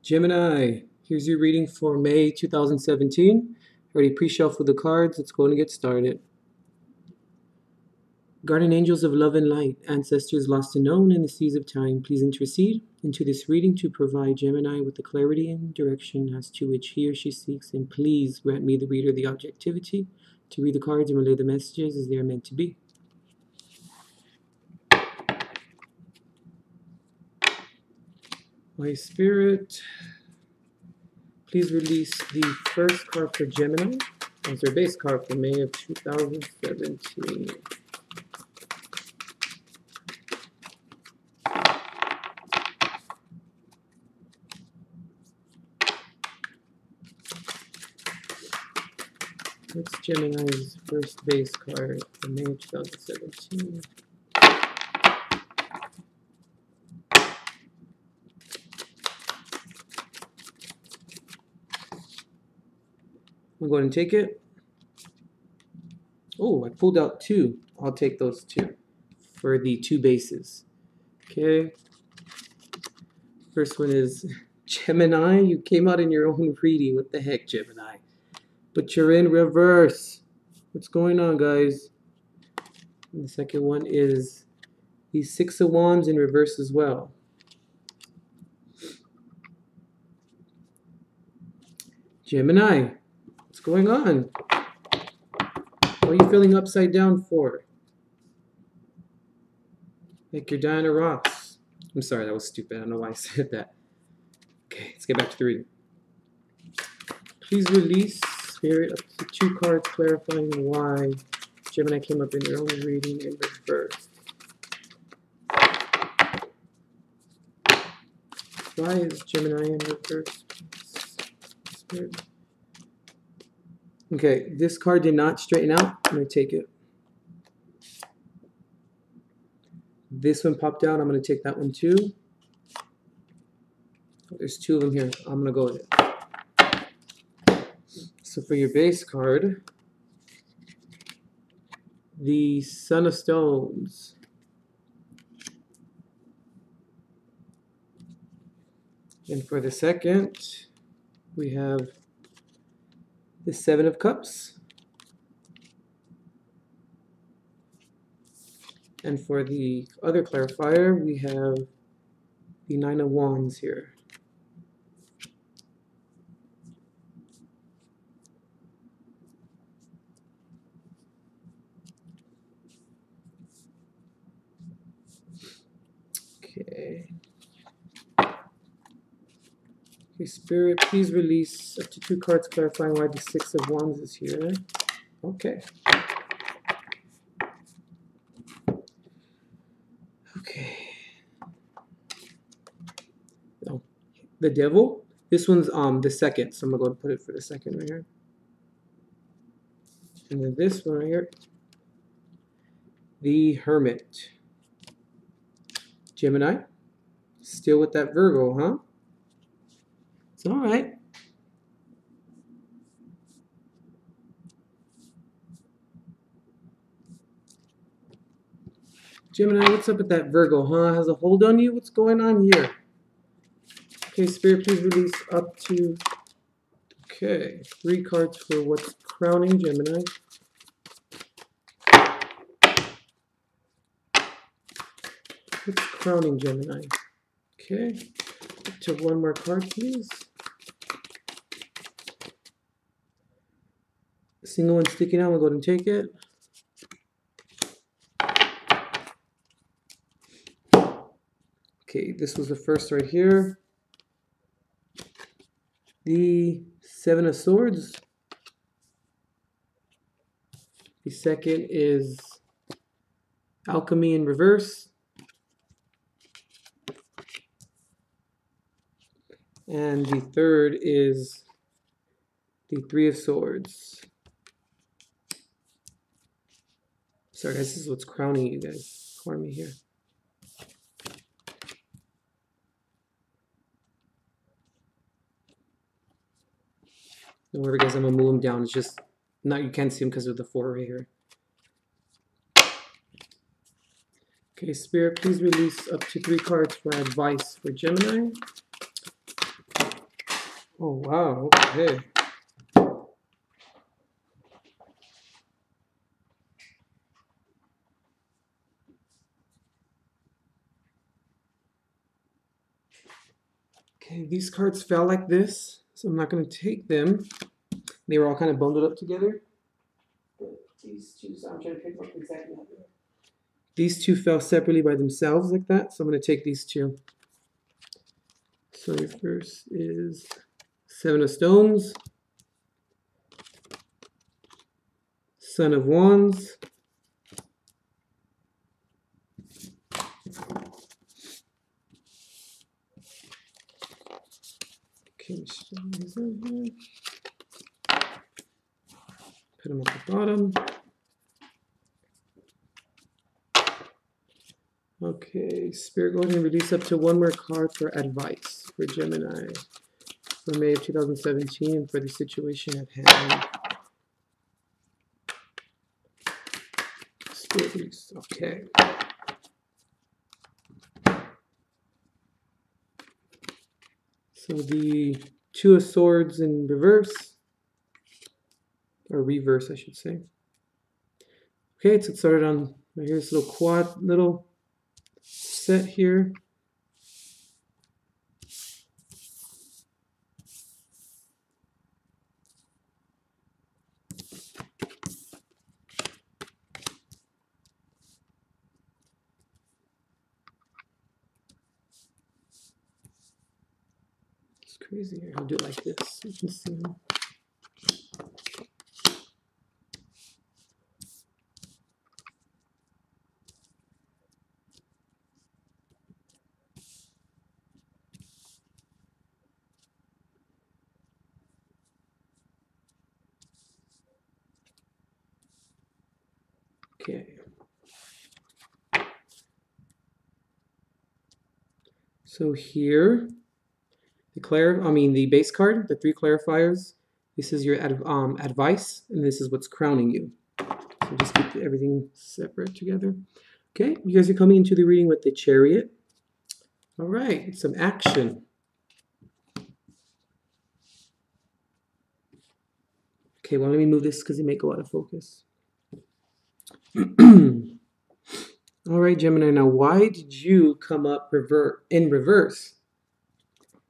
Gemini, here's your reading for May 2017. Already pre-shuffled the cards. Let's go and get started. Guardian angels of love and light, ancestors lost and known in the seas of time, please intercede into this reading to provide Gemini with the clarity and direction as to which he or she seeks, and please grant me, the reader, the objectivity to read the cards and relay the messages as they are meant to be. My spirit, please release the first card for Gemini as their base card for May of 2017. What's Gemini's first base card for May of 2017? I'm going to take it. Oh, I pulled out two. I'll take those two for the two bases. Okay. First one is Gemini. You came out in your own reading. What the heck, Gemini? But you're in reverse. What's going on, guys? And the second one is the Six of Wands in reverse as well. Gemini, what's going on? What are you feeling upside down for? Like you're Diana Ross. I'm sorry, that was stupid. I don't know why I said that. Okay, let's get back to the reading. Please release, Spirit, up to two cards clarifying why Gemini came up in your own reading in reverse. Why is Gemini in reverse? Spirit. Okay, this card did not straighten out. I'm going to take it. This one popped out. I'm going to take that one too. There's two of them here. I'm going to go with it. So for your base card, the Son of Stones. And for the second, we have the Seven of Cups. And for the other clarifier, we have the Nine of Wands here. Okay. Okay, Spirit, please release up to two cards clarifying why the Six of Wands is here. Okay. Okay. Oh, the Devil. This one's the second, so I'm gonna go and put it for the second right here. And then this one right here, the Hermit. Gemini, still with that Virgo, huh? It's all right. Gemini, what's up with that Virgo, huh? Has a hold on you? What's going on here? Okay, Spirit, please release up to, okay, three cards for what's crowning Gemini. What's crowning Gemini? Okay, up to one more card, please. A single one sticking out, we'll go ahead and take it. Okay, this was the first right here. The Seven of Swords. The second is Alchemy in reverse. And the third is the Three of Swords. Sorry guys, this is what's crowning you guys. Pardon me here. Don't worry guys, I'm gonna move them down. It's just not, you can't see them because of the four right here. Okay, Spirit, please release up to three cards for advice for Gemini. Oh, wow. Okay. Okay, these cards fell like this, so I'm not going to take them. They were all kind of bundled up together. These two, so I'm trying to pick up exactly how they are. These two fell separately by themselves like that, so I'm going to take these two. So your first is Seven of Stones, Son of Wands, okay, put them at the bottom. Okay, Spirit, go ahead and release up to one more card for advice for Gemini for May of 2017 for the situation at hand. Spirit, release. Okay. So the Two of Swords in reverse, or reverse, I should say. Okay, so it started on right here, this little quad, little set here. It's crazy here. I'll do it like this. You can see them. Okay. So here, the base card, the three clarifiers. This is your advice, and this is what's crowning you. So just keep everything separate together. Okay, you guys are coming into the reading with the Chariot. All right, some action. Okay, well, let me move this because it may go out of focus. All right, Gemini, now why did you come up in reverse?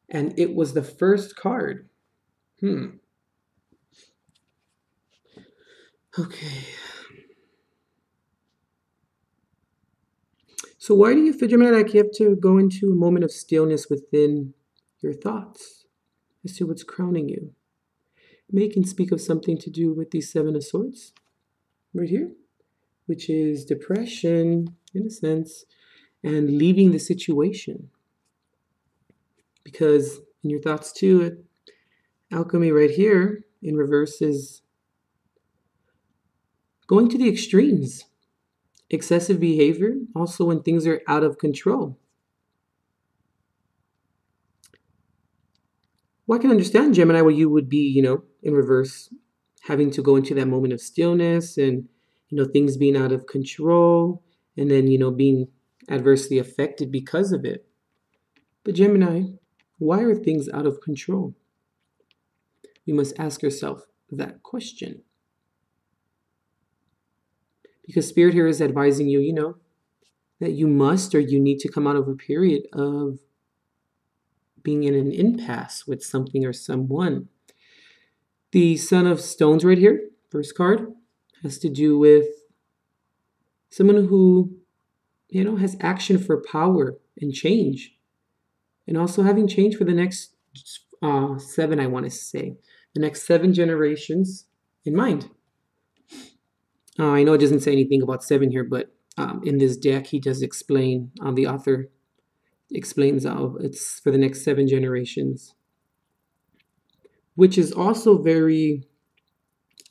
And it was the first card. Okay. So why do you feel, Gemini, like you have to go into a moment of stillness within your thoughts as to what's crowning you? May can speak of something to do with the Seven of Swords right here, which is depression, in a sense, and leaving the situation. Because in your thoughts too, alchemy right here in reverse is going to the extremes. Excessive behavior, also when things are out of control. Well, I can understand, Gemini, where you would be, in reverse, having to go into that moment of stillness and, things being out of control and then, being adversely affected because of it. But Gemini, why are things out of control? You must ask yourself that question. Because Spirit here is advising you, that you must or you need to come out of a period of being in an impasse with something or someone. The Son of Stones right here, first card, has to do with someone who, has action for power and change. And also having change for the next seven, I want to say. The next 7 generations in mind. I know it doesn't say anything about 7 here, but in this deck, he does explain, the author explains how it's for the next 7 generations. Which is also very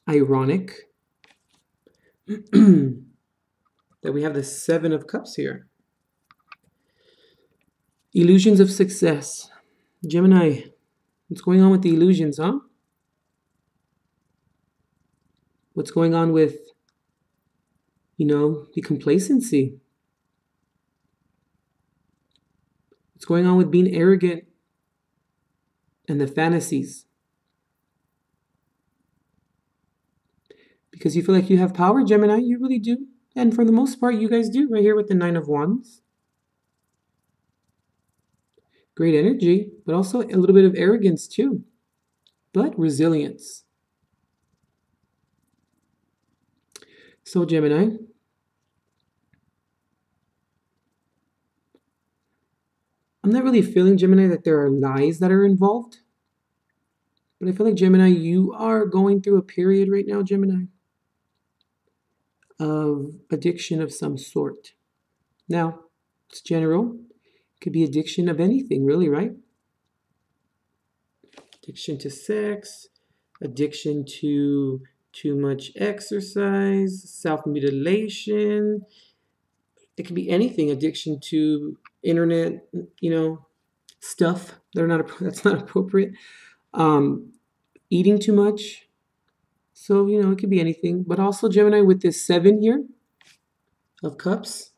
ironic that we have the 7 of Cups here. Illusions of success. Gemini, what's going on with the illusions, huh? What's going on with, the complacency? What's going on with being arrogant and the fantasies. Because you feel like you have power, Gemini, you really do. And for the most part, you guys do, right here with the Nine of Wands. Great energy, but also a little bit of arrogance too. But resilience. So Gemini, I'm not really feeling, Gemini, that there are lies that are involved. But I feel like, Gemini, you are going through a period right now, Gemini, of addiction of some sort. Now, it's general. It could be addiction of anything, really, right? Addiction to sex, addiction to too much exercise, self-mutilation. It could be anything. Addiction to internet, stuff that's not appropriate. Eating too much. So, it could be anything. But also, Gemini, with this 7 here of cups.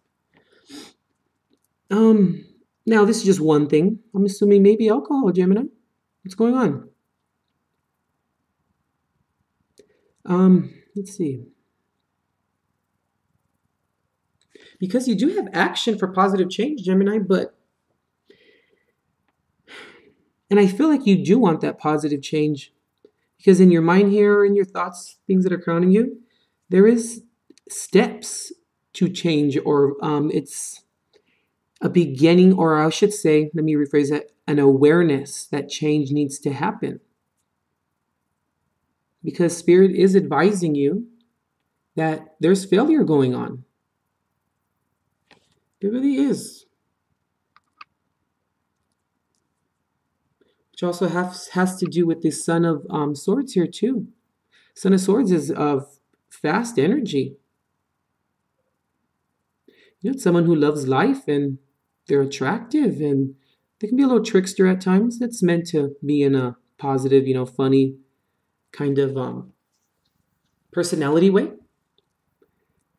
Now this is just one thing. I'm assuming maybe alcohol, Gemini. What's going on? Let's see. Because you do have action for positive change, Gemini, and I feel like you do want that positive change. Because in your mind here, in your thoughts, things that are crowning you, there is steps to change, or it's a beginning, or I should say, let me rephrase that, an awareness that change needs to happen. Because Spirit is advising you that there's failure going on. There really is. Which also has to do with this Son of Swords here too. Son of Swords is of fast energy. It's someone who loves life, and they're attractive, and they can be a little trickster at times. That's meant to be in a positive, funny kind of personality way.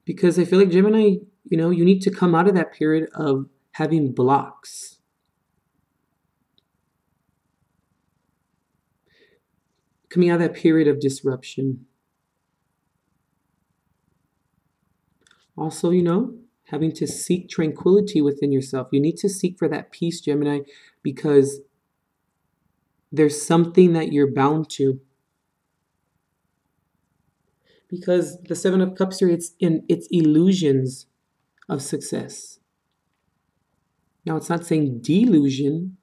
Because I feel like, Gemini, you need to come out of that period of having blocks. Coming out of that period of disruption. Also, having to seek tranquility within yourself. You need to seek for that peace, Gemini, because there's something that you're bound to. Because the Seven of Cups here, it's illusions of success. Now, it's not saying delusion,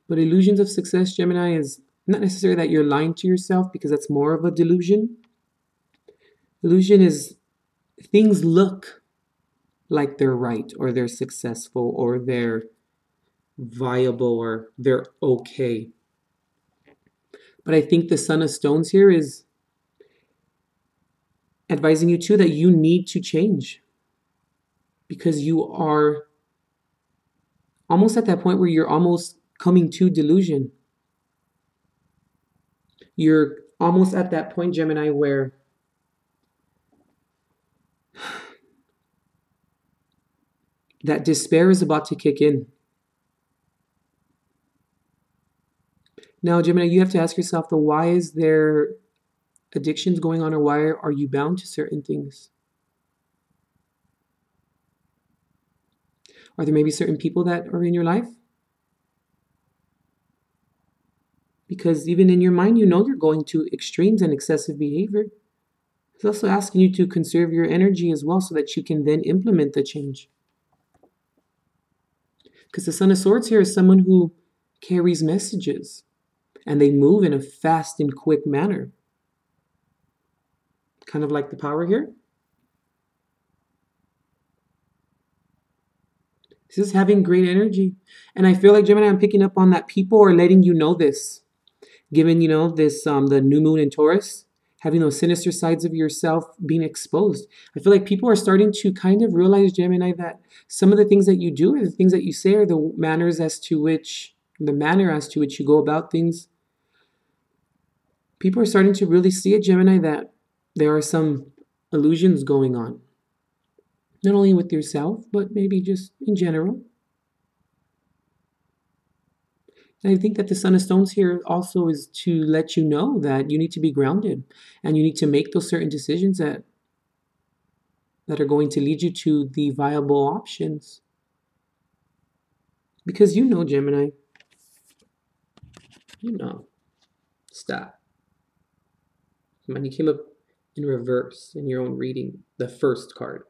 but illusions of success, Gemini, is not necessarily that you're lying to yourself, because that's more of a delusion. Illusion is things look like they're right, or they're successful, or they're viable, or they're okay. But I think the Son of Stones here is advising you too that you need to change, because you are almost at that point where you're almost coming to delusion. You're almost at that point, Gemini, where that despair is about to kick in. Now, Gemini, you have to ask yourself, why is there addictions going on, or why are you bound to certain things? Are there maybe certain people that are in your life? Because even in your mind, you're going to extremes and excessive behavior. It's also asking you to conserve your energy as well, so that you can then implement the change. Because the Son of Swords here is someone who carries messages, and they move in a fast and quick manner. Kind of like the Power here. This is having great energy. And I feel like, Gemini, I'm picking up on that people are letting you know this. Given, this, the new moon in Taurus, having those sinister sides of yourself being exposed. I feel like people are starting to kind of realize, Gemini, that some of the things that you do, or the things that you say, are the manner as to which you go about things. People are starting to really see it, Gemini, that there are some illusions going on. Not only with yourself, but maybe just in general. And I think that the Son of Stones here also is to let you know that you need to be grounded and you need to make those certain decisions that are going to lead you to the viable options. Because you know, Gemini, you know. Stop. Man, you came up in reverse in your own reading, the first card.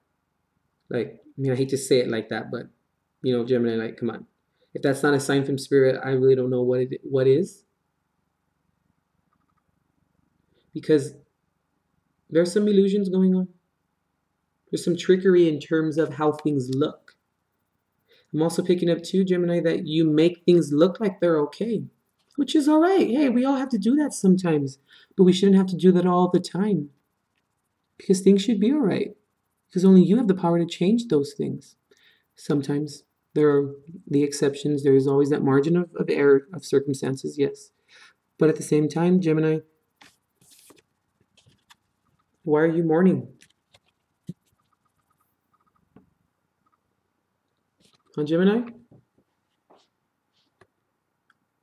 Like, I mean, I hate to say it like that, but you know, Gemini, like, come on. If that's not a sign from spirit, I really don't know what is. Because there's some illusions going on. There's some trickery in terms of how things look. I'm also picking up too, Gemini, that you make things look like they're okay, which is all right. Hey, we all have to do that sometimes, but we shouldn't have to do that all the time because things should be all right because only you have the power to change those things. Sometimes there are the exceptions. There is always that margin of error of circumstances, yes. But at the same time, Gemini, why are you mourning? Huh, Gemini?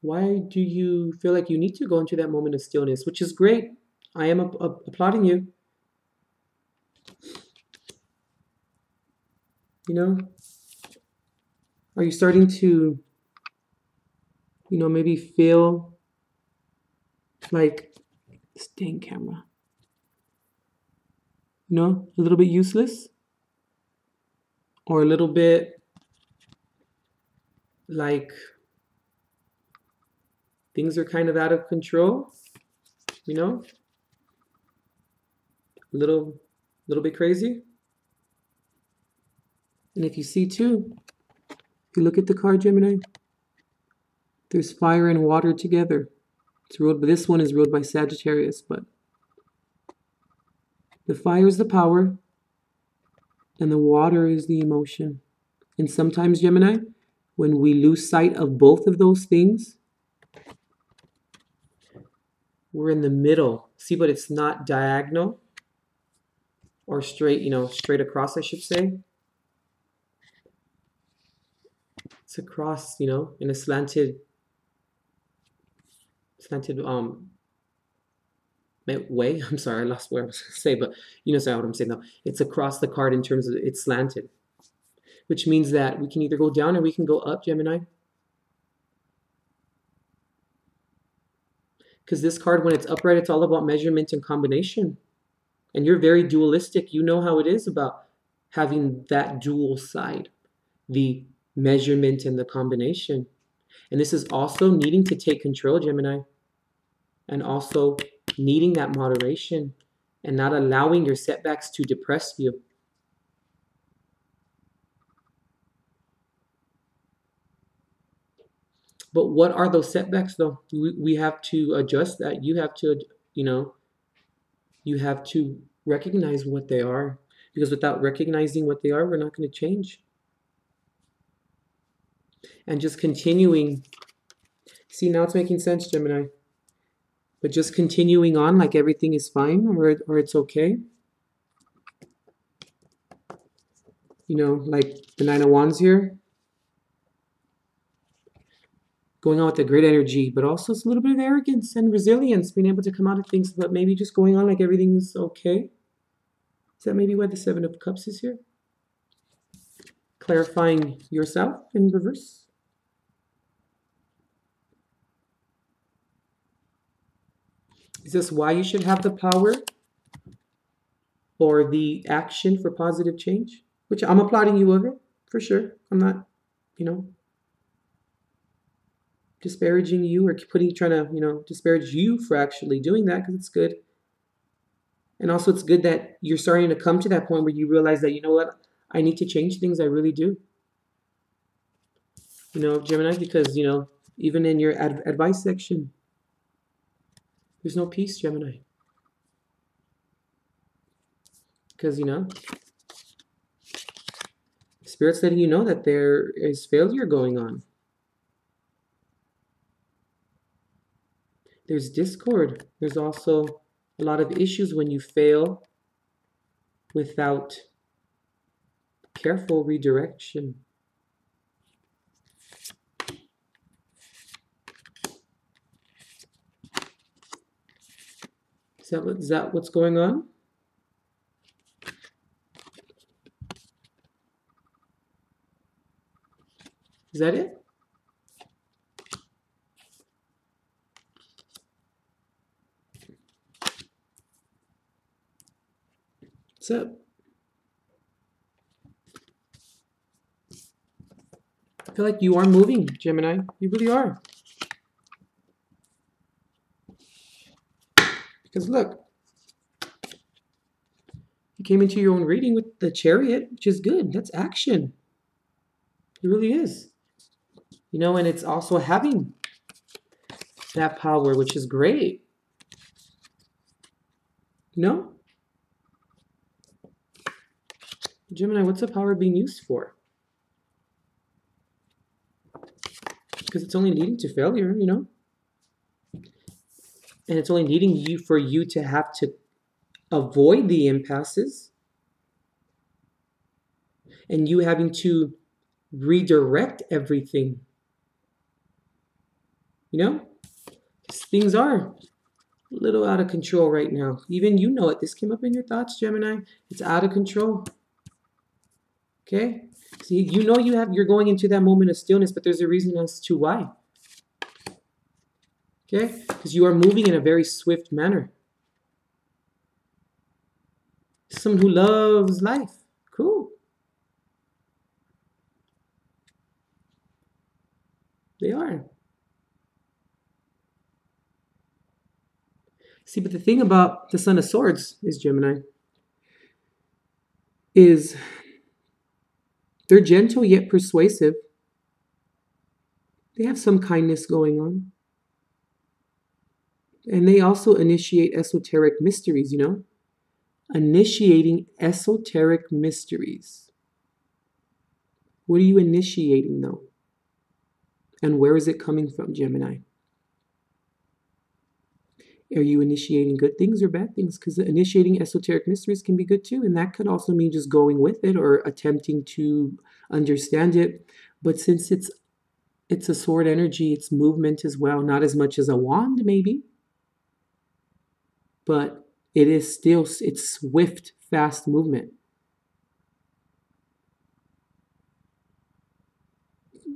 Why do you feel like you need to go into that moment of stillness, which is great? I am applauding you. You know, are you starting to, you know, maybe feel like this dang camera, you know, a little bit useless or a little bit like things are kind of out of control, you know, a little bit crazy? And if you see too, if you look at the card, Gemini, there's fire and water together. It's ruled, but this one is ruled by Sagittarius, but the fire is the power and the water is the emotion. And sometimes, Gemini, when we lose sight of both of those things, we're in the middle. See, but it's not diagonal or straight, you know, straight across, I should say. It's across, you know, in a slanted way. I'm sorry, I lost what I was going to say, but you know what I'm saying now. It's across the card in terms of it's slanted, which means that we can either go down or we can go up, Gemini. Because this card, when it's upright, it's all about measurement and combination. And you're very dualistic. You know how it is about having that dual side, the measurement and the combination. And this is also needing to take control, Gemini, and also needing that moderation and not allowing your setbacks to depress you. But what are those setbacks, though? We have to adjust that. You have to, you know, you have to recognize what they are. Because without recognizing what they are, we're not going to change. And just continuing. See, now it's making sense, Gemini. But just continuing on like everything is fine or it's okay. You know, like the Nine of Wands here. Going on with a great energy, but also it's a little bit of arrogance and resilience, being able to come out of things, but maybe just going on like everything's okay. Is that maybe why the Seven of Cups is here? Clarifying yourself in reverse. Is this why you should have the power or the action for positive change? Which I'm applauding you of it, for sure. I'm not, you know, disparaging you or trying to, you know, disparage you for actually doing that because it's good. And also it's good that you're starting to come to that point where you realize that, you know what, I need to change things. I really do. You know, Gemini, because, you know, even in your advice section, there's no peace, Gemini. Because, you know, Spirit's letting you know that there is failure going on. There's discord. There's also a lot of issues when you fail without careful redirection. Is that what's going on? Is that it? What's up? I feel like you are moving, Gemini. You really are. Because look, you came into your own reading with the Chariot, which is good. That's action. It really is. You know, and it's also having that power, which is great. You know? Gemini, what's the power being used for? Because it's only leading to failure, you know? And it's only needing you for you to have to avoid the impasses. And you having to redirect everything. You know? Things are a little out of control right now. Even you know it. This came up in your thoughts, Gemini. It's out of control. Okay? See, you know you're going into that moment of stillness, but there's a reason as to why. Okay? Because you are moving in a very swift manner. Someone who loves life. Cool. They are. See, but the thing about the Son of Swords is, Gemini, is they're gentle yet persuasive. They have some kindness going on. And they also initiate esoteric mysteries, you know? Initiating esoteric mysteries. What are you initiating, though? And where is it coming from, Gemini? Are you initiating good things or bad things? Because initiating esoteric mysteries can be good too. And that could also mean just going with it or attempting to understand it. But since it's a sword energy, it's movement as well. Not as much as a wand, maybe. But it is still, it's swift, fast movement.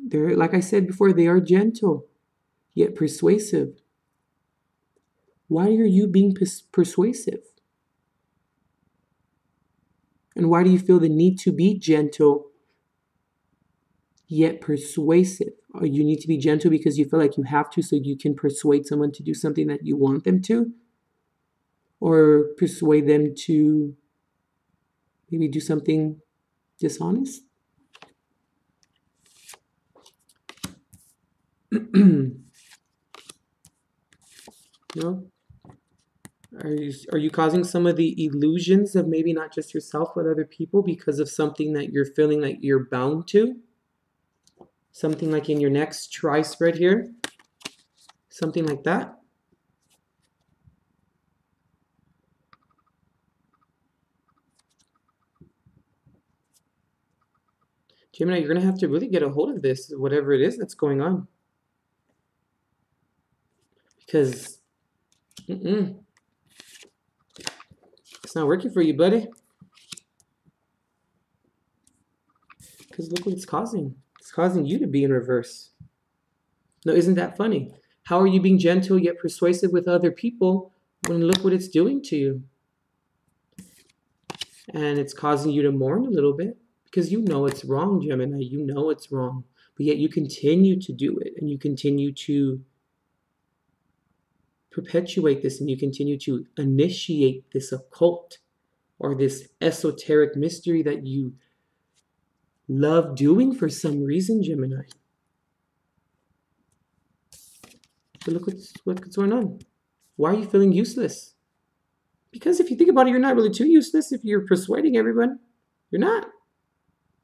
They're, like I said before, they are gentle, yet persuasive. Why are you being persuasive? And why do you feel the need to be gentle, yet persuasive? Or you need to be gentle because you feel like you have to so you can persuade someone to do something that you want them to? Or persuade them to maybe do something dishonest? No? Are you causing some of the illusions of maybe not just yourself but other people because of something that you're feeling like you're bound to? Something like in your next tri-spread here? Something like that? Gemini, you're going to have to really get a hold of this, whatever it is that's going on. Because it's not working for you, buddy. Because look what it's causing. It's causing you to be in reverse. No, isn't that funny? How are you being gentle yet persuasive with other people when look what it's doing to you? And it's causing you to mourn a little bit because you know it's wrong, Gemini. You know it's wrong. But yet you continue to do it and you continue to perpetuate this and you continue to initiate this occult or this esoteric mystery that you love doing for some reason, Gemini. But look what's going on. Why are you feeling useless? Because if you think about it, you're not really too useless if you're persuading everyone. You're not.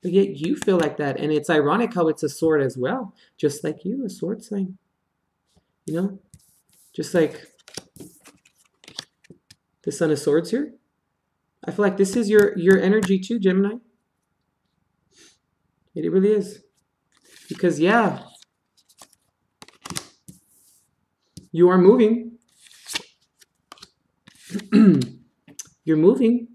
But yet you feel like that. And it's ironic how it's a sword as well. Just like you, a sword sign. You know? Just like the Son of Swords here. I feel like this is your energy too, Gemini. It really is. Because, yeah, you are moving. You're moving,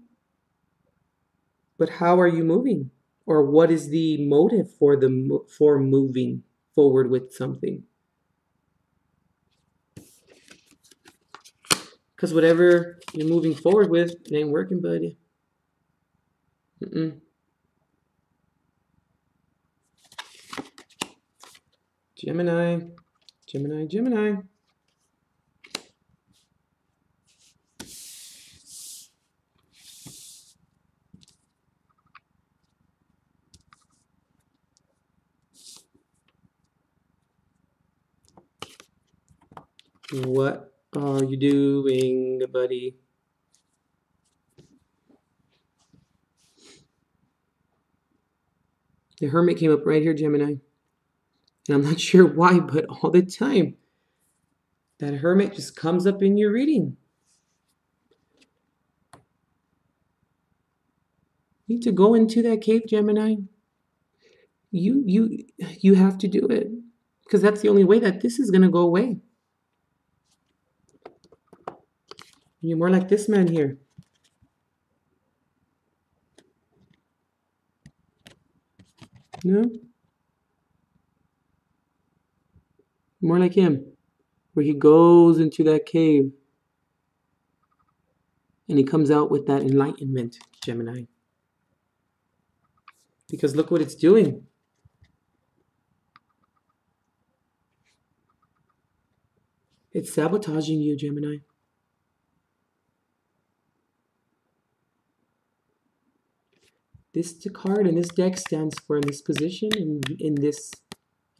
but how are you moving? Or what is the motive for moving forward with something? Because whatever you're moving forward with, it ain't working, buddy. Gemini, Gemini, Gemini. What are you doing, buddy? The Hermit came up right here, Gemini. And I'm not sure why, but all the time, that Hermit just comes up in your reading. You need to go into that cave, Gemini. You have to do it. Because that's the only way that this is going to go away. You're more like this man here. No? More like him. Where he goes into that cave. And he comes out with that enlightenment, Gemini. Because look what it's doing. It's sabotaging you, Gemini. This card and this deck stands for in this position, in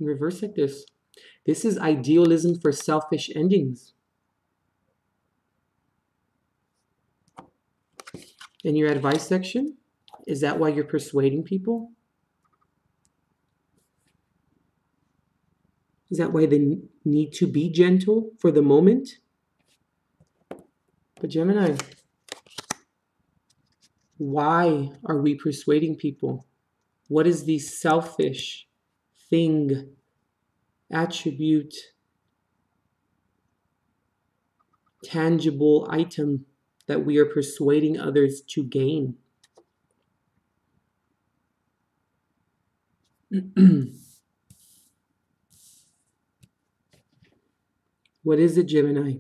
reverse like this. This is idealism for selfish endings. In your advice section, is that why you're persuading people? Is that why they need to be gentle for the moment? But Gemini, why are we persuading people? What is the selfish thing, attribute, tangible item that we are persuading others to gain? What is it, Gemini?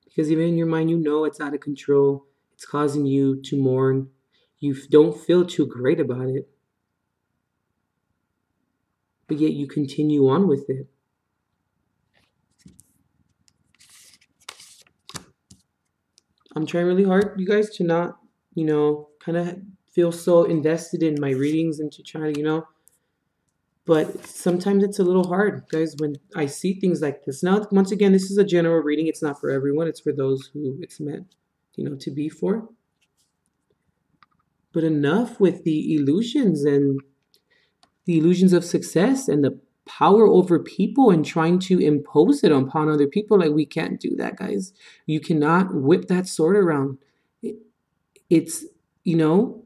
Because even in your mind, you know it's out of control. It's causing you to mourn. You don't feel too great about it. But yet you continue on with it. I'm trying really hard, you guys, to not, kind of feel so invested in my readings and to try to, but sometimes it's a little hard, guys, when I see things like this. Now, once again, this is a general reading. It's not for everyone. It's for those who it's meant, to be for. But enough with the illusions and the illusions of success and the power over people and trying to impose it upon other people. Like, we can't do that, guys. You cannot whip that sword around. It's, isn't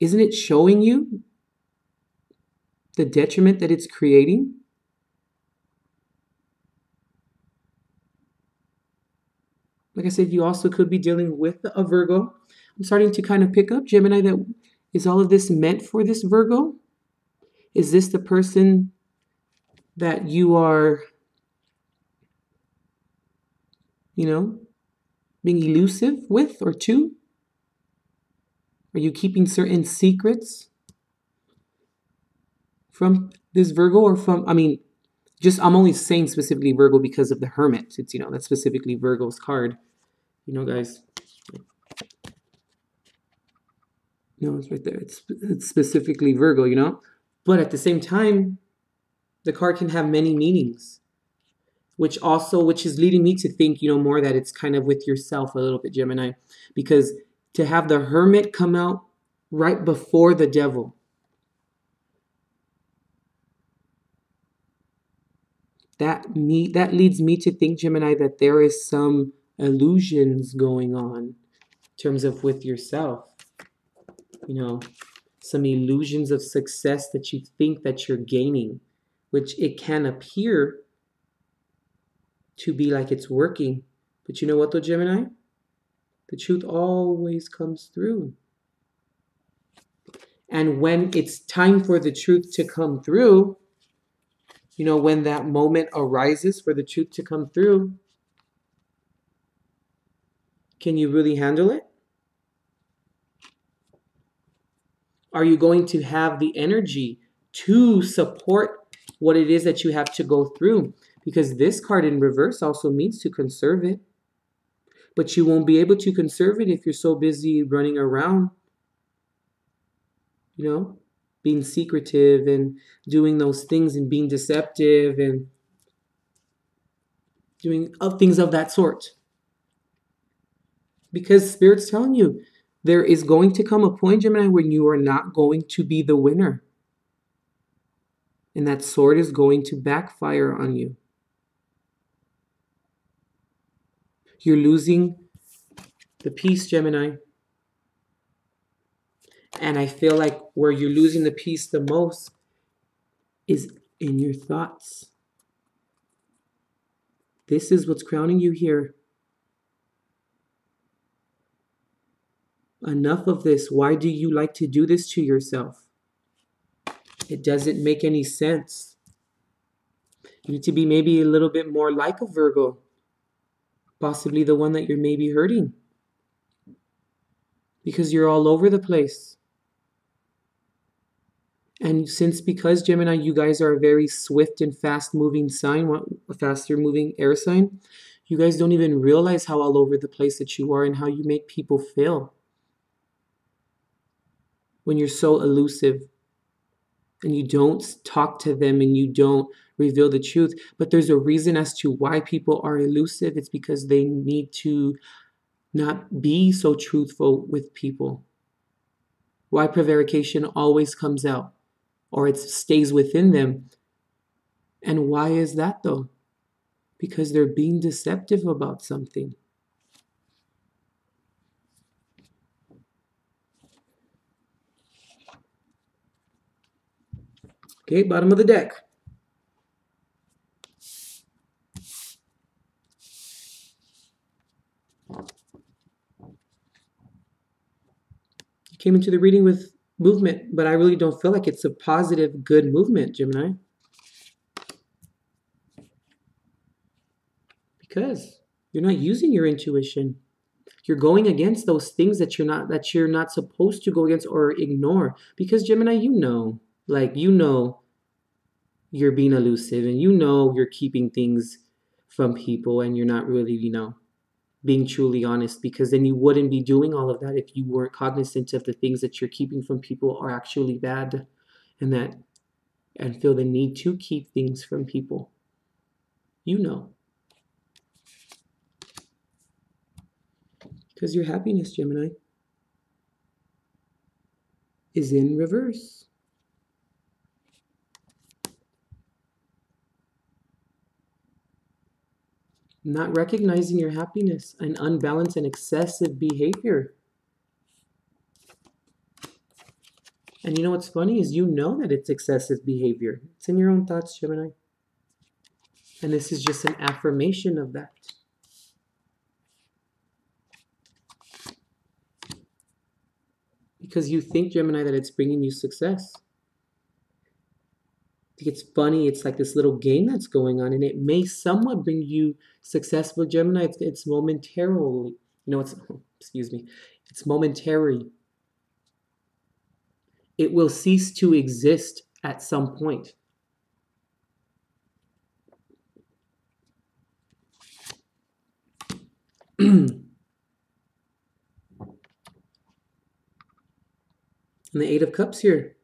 it showing you the detriment that it's creating? Like I said, you also could be dealing with a Virgo. I'm starting to kind of pick up, Gemini, that is all of this meant for this Virgo? Is this the person that you are, being elusive with or to? Are you keeping certain secrets from this Virgo or from, I'm only saying specifically Virgo because of the Hermit. It's, that's specifically Virgo's card. Guys. No, it's right there. It's specifically Virgo, But at the same time, the card can have many meanings, which is leading me to think, more that it's kind of with yourself a little bit, Gemini, because to have the Hermit come out right before the Devil, that leads me to think, Gemini, that there is some illusions going on in terms of with yourself, some illusions of success that you think that you're gaining, which it can appear to be like it's working, But you know what though, Gemini? The truth always comes through. And when it's time for the truth to come through, when that moment arises for the truth to come through, can you really handle it? Are you going to have the energy to support what it is that you have to go through? Because this card in reverse also means to conserve it. But you won't be able to conserve it if you're so busy running around, being secretive and doing those things and being deceptive and doing things of that sort. Because Spirit's telling you, there is going to come a point, Gemini, when you are not going to be the winner. And that sword is going to backfire on you. You're losing the peace, Gemini. And I feel like where you're losing the peace the most is in your thoughts. This is what's crowning you here. Enough of this. Why do you like to do this to yourself? It doesn't make any sense. You need to be maybe a little bit more like a Virgo. Possibly the one that you're maybe hurting. Because you're all over the place. And because Gemini, you guys are a very swift and fast moving sign, a faster moving air sign, you guys don't even realize how all over the place that you are and how you make people feel. When you're so elusive and you don't talk to them and you don't reveal the truth. But there's a reason as to why people are elusive. It's because they need to not be so truthful with people. Why prevarication always comes out or it stays within them. And why is that though? Because they're being deceptive about something. Okay, bottom of the deck. You came into the reading with movement, but I really don't feel like it's a positive, good movement, Gemini. Because you're not using your intuition. You're going against those things that you're not supposed to go against or ignore. Because Gemini, you're being elusive and you're keeping things from people and you're not really, being truly honest, because then you wouldn't be doing all of that if you weren't cognizant of the things that you're keeping from people are actually bad and feel the need to keep things from people. Because your happiness, Gemini, is in reverse. Not recognizing your happiness, an unbalanced and excessive behavior. And you know what's funny is that it's excessive behavior. It's in your own thoughts, Gemini. And this is just an affirmation of that. Because you think, Gemini, that it's bringing you success. It's funny. It's like this little game that's going on, and it may somewhat bring you success, but Gemini, it's momentarily. It's momentary. It will cease to exist at some point. And the Eight of Cups here.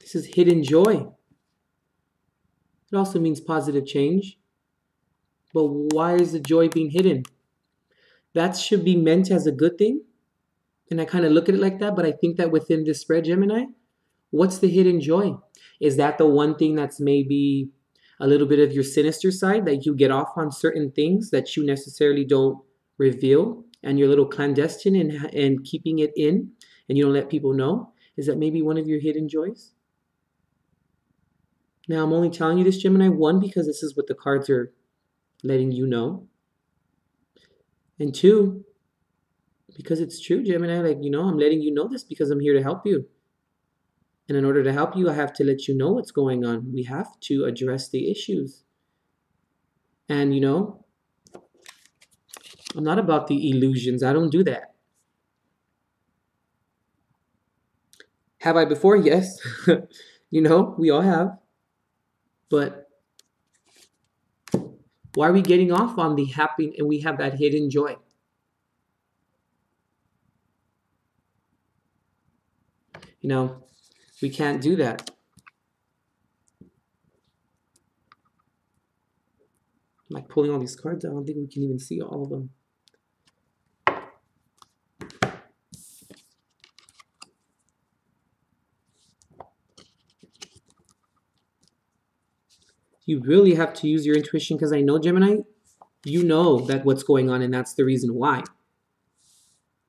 This is hidden joy. It also means positive change. But why is the joy being hidden? That should be meant as a good thing. And I kind of look at it like that. But I think that within this spread, Gemini, what's the hidden joy? Is that the one thing that's maybe a little bit of your sinister side, that you get off on certain things that you necessarily don't reveal and you're a little clandestine and keeping it in and you don't let people know? Is that maybe one of your hidden joys? Now, I'm only telling you this, Gemini, one, because this is what the cards are letting you know. And two, because it's true, Gemini, like, I'm letting you know this because I'm here to help you. And in order to help you, I have to let you know what's going on. We have to address the issues. And, I'm not about the illusions. I don't do that. Have I before? Yes. We all have. But why are we getting off on the happy and we have that hidden joy? We can't do that. I'm like pulling all these cards. I don't think we can even see all of them. You really have to use your intuition because I know, Gemini, you know that what's going on and that's the reason why.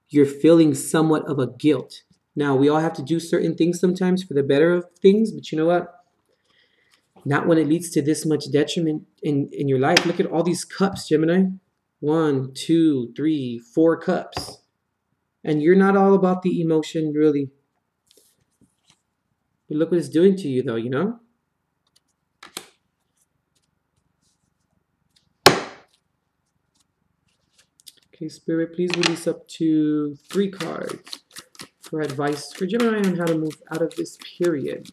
You're feeling somewhat of a guilt. Now, we all have to do certain things sometimes for the better of things, but you know what? Not when it leads to this much detriment in your life. Look at all these cups, Gemini. 1, 2, 3, 4 cups. And you're not all about the emotion, really. But look what it's doing to you, though, Okay, Spirit, please release up to 3 cards for advice for Gemini on how to move out of this period.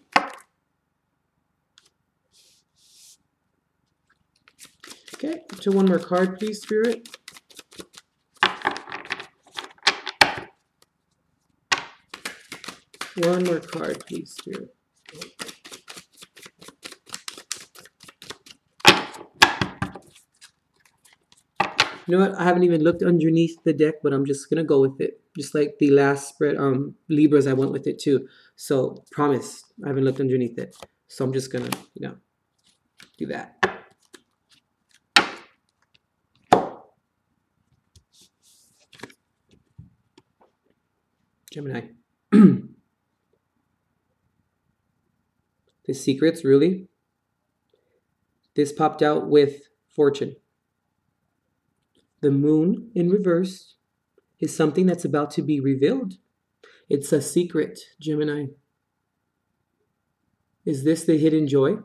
Okay, up to 1 more card, please, Spirit. One more card, please, Spirit. You know what? I haven't even looked underneath the deck, but I'm just going to go with it. Just like the last spread, Libras, I went with it too. So, promise, I haven't looked underneath it. So I'm just going to, do that. Gemini. The secrets, really? This popped out with fortune. The moon in reverse is something that's about to be revealed. It's a secret, Gemini. Is this the hidden joy?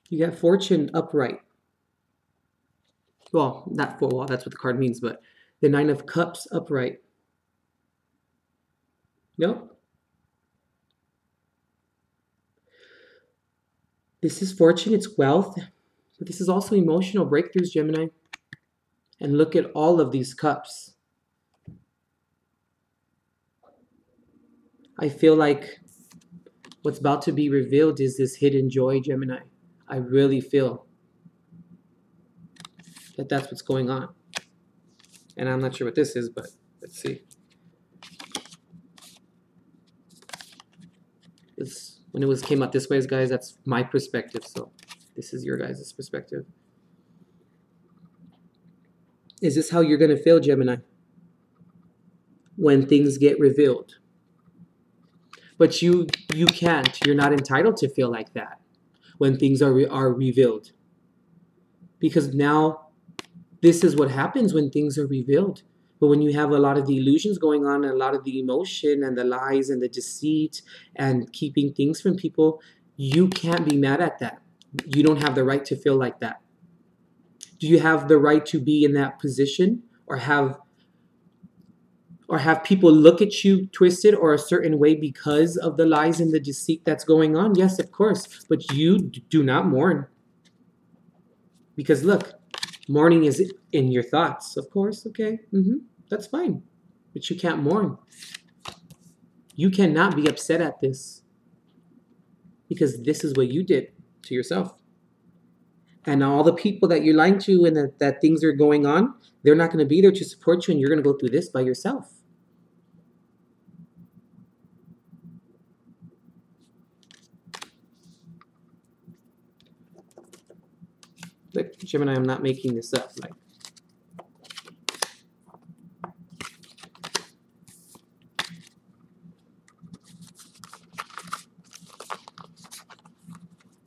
You got fortune upright. Well, not for, well, that's what the card means, but the 9 of Cups upright. Nope. This is fortune, it's wealth, but this is also emotional breakthroughs, Gemini. And look at all of these cups. I feel like what's about to be revealed is this hidden joy, Gemini. I really feel that that's what's going on. And I'm not sure what this is, but let's see. When it came out this way, guys, that's my perspective. So this is your guys' perspective. Is this how you're going to feel, Gemini? When things get revealed. But you can't. You're not entitled to feel like that when things are revealed. Because now this is what happens when things are revealed. But when you have a lot of the illusions going on, and a lot of the emotion and the lies and the deceit and keeping things from people, you can't be mad at that. You don't have the right to feel like that. Do you have the right to be in that position or have people look at you twisted or a certain way because of the lies and the deceit that's going on? Yes, of course. But you do not mourn. Because look, mourning is in your thoughts, of course, okay? That's fine. But you can't mourn. You cannot be upset at this. Because this is what you did to yourself. And all the people that you're lying to and that things are going on, they're not going to be there to support you and you're going to go through this by yourself. Look, Gemini, I'm not making this up. Like,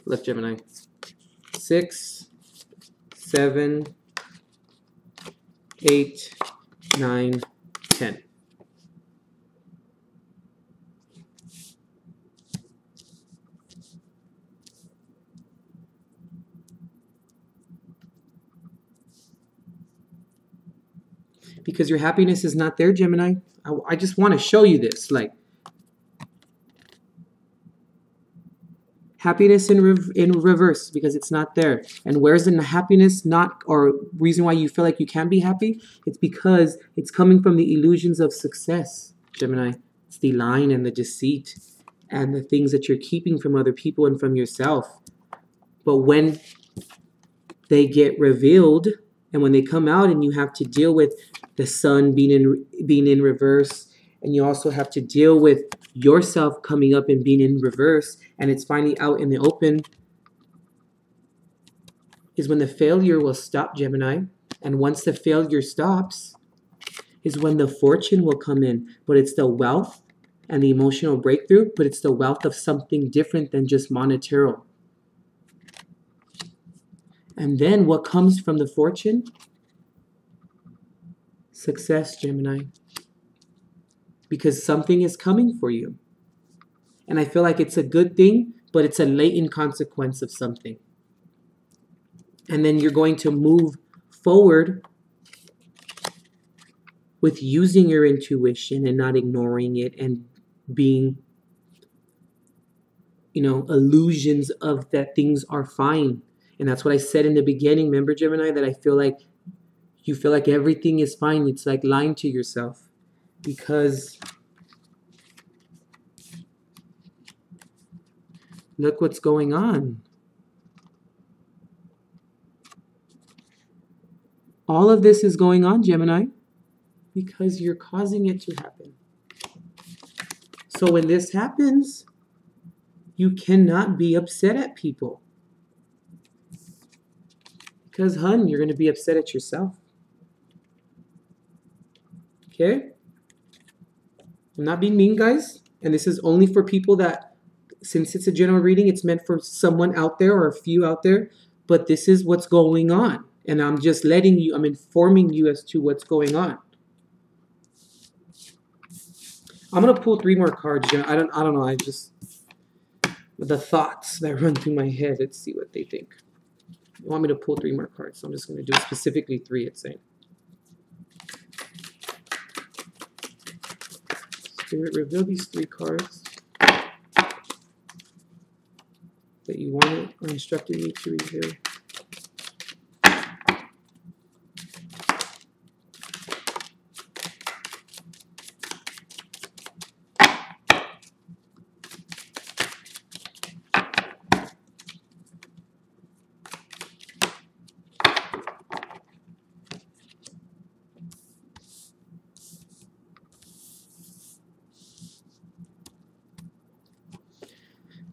look, Gemini, 6, 7, 8, 9, 10. Because your happiness is not there, Gemini. I just want to show you this. Like, happiness in reverse, because it's not there. And where's the happiness not, or reason why you feel like you can be happy? It's because it's coming from the illusions of success, Gemini. It's the lying and the deceit and the things that you're keeping from other people and from yourself. But when they get revealed, and when they come out and you have to deal with the sun being in reverse, and you also have to deal with yourself coming up and being in reverse, and it's finally out in the open, is when the failure will stop, Gemini. And once the failure stops is when the fortune will come in. But it's the wealth and the emotional breakthrough, but it's the wealth of something different than just monetary. And then what comes from the fortune? Success, Gemini. Because something is coming for you. And I feel like it's a good thing, but it's a latent consequence of something. And then you're going to move forward with using your intuition and not ignoring it and being, illusions of that things are fine. And that's what I said in the beginning. Remember, Gemini, that I feel like you feel like everything is fine. It's like lying to yourself. Because look what's going on. All of this is going on, Gemini, because you're causing it to happen. So when this happens, you cannot be upset at people. Because, hun, you're going to be upset at yourself. Okay? I'm not being mean, guys. And this is only for people that, since it's a general reading, it's meant for someone out there or a few out there. But this is what's going on. And I'm just I'm informing you as to what's going on. I'm going to pull 3 more cards. I don't know. The thoughts that run through my head. Let's see what they think. You want me to pull 3 more cards, so I'm just going to do specifically 3, it's saying. Spirit, reveal these 3 cards that you wanted or instructed me to reveal.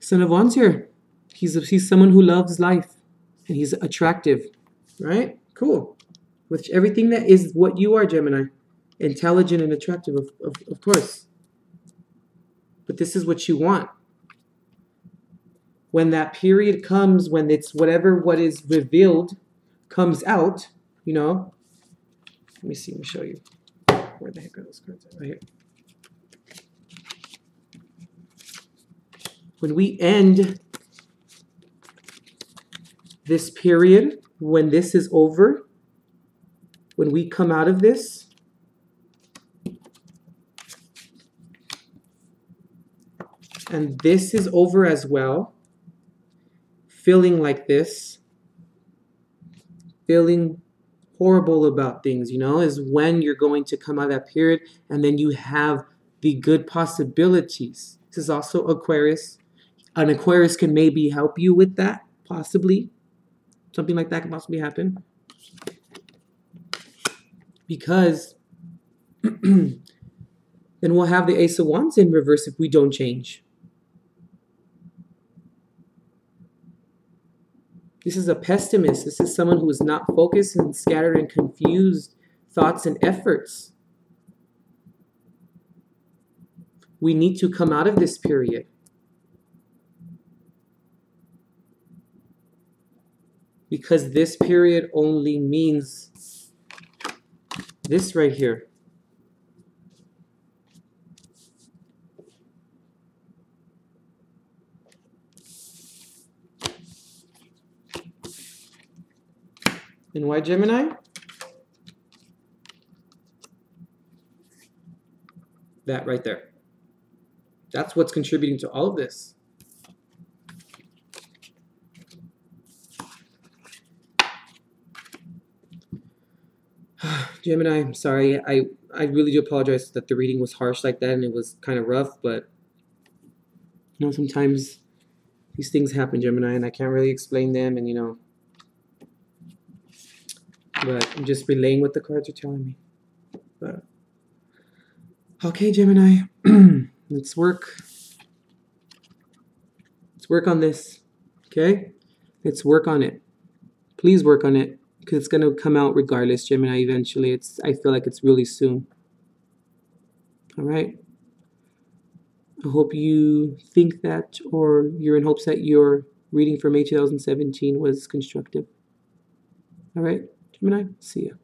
Son of Wands here. He's someone who loves life, and he's attractive, right? Cool. With everything that is what you are, Gemini. Intelligent and attractive, of course. But this is what you want. When that period comes, when it's what is revealed comes out, Let me see, let me show you. Where the heck are those cards? Right here. When we end this period, when this is over, when we come out of this, and this is over as well, feeling like this, feeling horrible about things, is when you're going to come out of that period, and then you have the good possibilities. This is also Aquarius. An Aquarius can maybe help you with that, possibly. Something like that could possibly happen. Because then we'll have the Ace of Wands in reverse if we don't change. This is a pessimist. This is someone who is not focused and scattered and confused thoughts and efforts. We need to come out of this period. because this period only means this right here. And why Gemini? That right there. That's what's contributing to all of this. Gemini, I'm sorry. I really do apologize that the reading was harsh like that and it was kind of rough, but you know, sometimes these things happen, Gemini, and I can't really explain them, and you know, but I'm just relaying what the cards are telling me. But okay, Gemini, let's work on this. Okay, let's work on it. Please work on it, because it's gonna come out regardless, Gemini. Eventually, I feel like it's really soon. All right. I hope you think that, or you're in hopes that your reading for May 2017 was constructive. All right, Gemini, see ya.